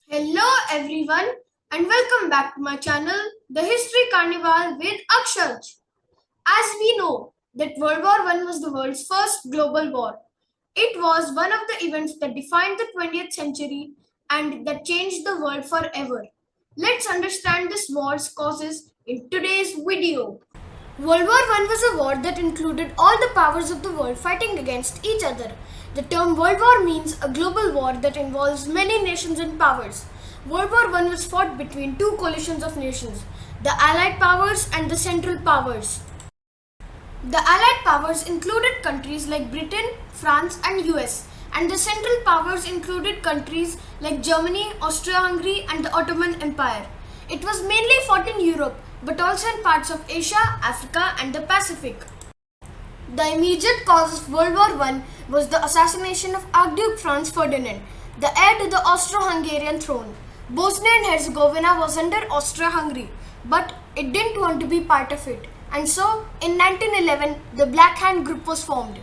Hello everyone and welcome back to my channel, The History Carnival with Akshaj. As we know that World War I was the world's first global war. It was one of the events that defined the 20th century and that changed the world forever. Let's understand this war's causes in today's video. World War I was a war that included all the powers of the world fighting against each other. The term World War means a global war that involves many nations and powers. World War I was fought between two coalitions of nations, the Allied powers and the Central powers. The Allied powers included countries like Britain, France, and US, and the Central powers included countries like Germany, Austria-Hungary, and the Ottoman Empire. It was mainly fought in Europe, but also in parts of Asia, Africa, and the Pacific. The immediate cause of World War I was the assassination of Archduke Franz Ferdinand, the heir to the Austro-Hungarian throne. Bosnia and Herzegovina was under Austria-Hungary, but it didn't want to be part of it. And so, in 1911, the Black Hand Group was formed.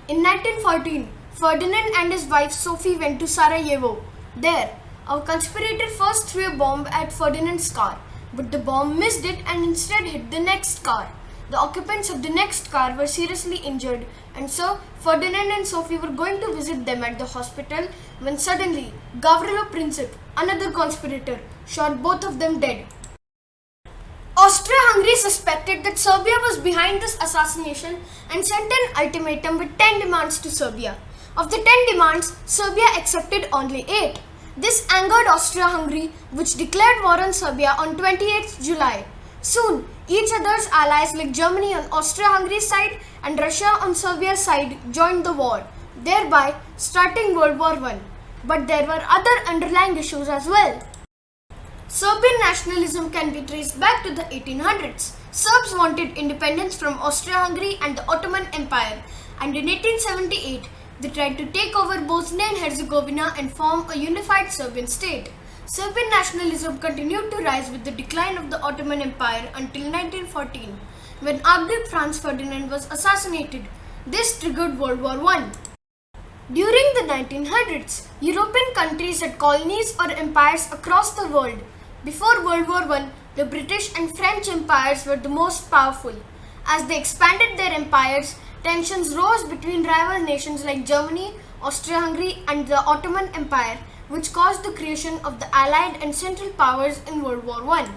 In 1914, Ferdinand and his wife Sophie went to Sarajevo. There, a conspirator first threw a bomb at Ferdinand's car, but the bomb missed it and instead hit the next car. The occupants of the next car were seriously injured, and so Ferdinand and Sophie were going to visit them at the hospital when suddenly Gavrilo Princip, another conspirator, shot both of them dead. Austria-Hungary suspected that Serbia was behind this assassination and sent an ultimatum with 10 demands to Serbia. Of the 10 demands, Serbia accepted only 8. This angered Austria-Hungary, which declared war on Serbia on 28th July. Soon, each other's allies like Germany on Austria-Hungary's side and Russia on Serbia's side joined the war, thereby starting World War I. But there were other underlying issues as well. Serbian nationalism can be traced back to the 1800s. Serbs wanted independence from Austria-Hungary and the Ottoman Empire, and in 1878, they tried to take over Bosnia and Herzegovina and form a unified Serbian state. Serbian nationalism continued to rise with the decline of the Ottoman Empire until 1914, when Archduke Franz Ferdinand was assassinated. This triggered World War I. During the 1900s, European countries had colonies or empires across the world. Before World War I, the British and French empires were the most powerful. As they expanded their empires, tensions rose between rival nations like Germany, Austria-Hungary, and the Ottoman Empire, which caused the creation of the Allied and Central powers in World War I.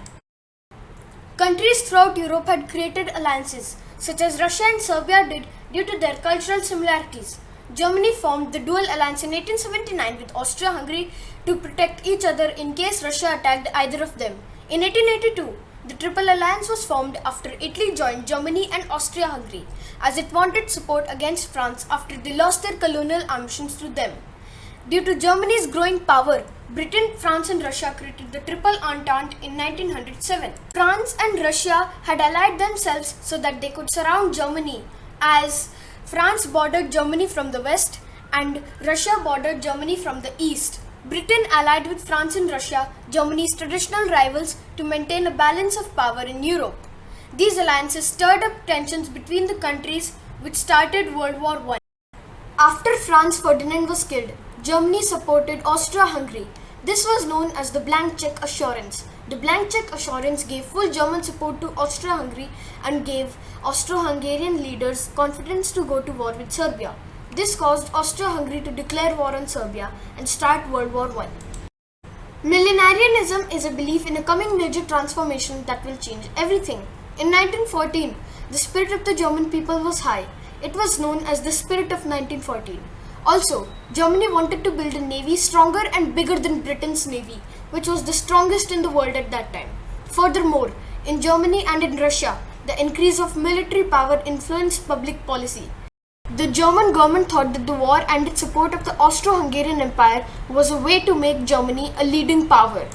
Countries throughout Europe had created alliances, such as Russia and Serbia did due to their cultural similarities. Germany formed the Dual Alliance in 1879 with Austria-Hungary to protect each other in case Russia attacked either of them. In 1882, the Triple Alliance was formed after Italy joined Germany and Austria-Hungary, as it wanted support against France after they lost their colonial ambitions to them. Due to Germany's growing power, Britain, France and Russia created the Triple Entente in 1907. France and Russia had allied themselves so that they could surround Germany, as France bordered Germany from the west and Russia bordered Germany from the east. Britain allied with France and Russia, Germany's traditional rivals, to maintain a balance of power in Europe. These alliances stirred up tensions between the countries, which started World War I. After Franz Ferdinand was killed, Germany supported Austria-Hungary. This was known as the Blank Check Assurance. The Blank Check Assurance gave full German support to Austria-Hungary and gave Austro-Hungarian leaders confidence to go to war with Serbia. This caused Austria-Hungary to declare war on Serbia and start World War I. Millenarianism is a belief in a coming major transformation that will change everything. In 1914, the spirit of the German people was high. It was known as the Spirit of 1914. Also, Germany wanted to build a navy stronger and bigger than Britain's navy, which was the strongest in the world at that time. Furthermore, in Germany and in Russia, the increase of military power influenced public policy. The German government thought that the war and its support of the Austro-Hungarian Empire was a way to make Germany a leading power.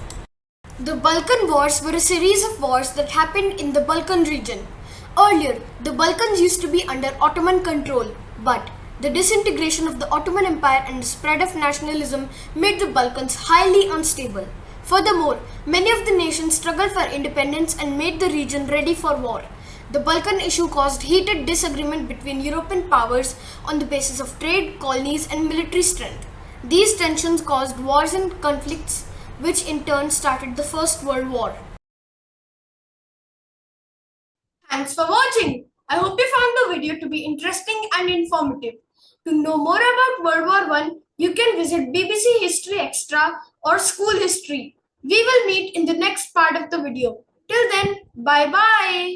The Balkan Wars were a series of wars that happened in the Balkan region. Earlier, the Balkans used to be under Ottoman control, but the disintegration of the Ottoman Empire and the spread of nationalism made the Balkans highly unstable. Furthermore, many of the nations struggled for independence and made the region ready for war. The Balkan issue caused heated disagreement between European powers on the basis of trade, colonies, and military strength. These tensions caused wars and conflicts which in turn started the First World War. Thanks for watching. I hope you found the video to be interesting and informative. To know more about World War One, you can visit BBC History Extra or School History. We will meet in the next part of the video. Till then, bye bye.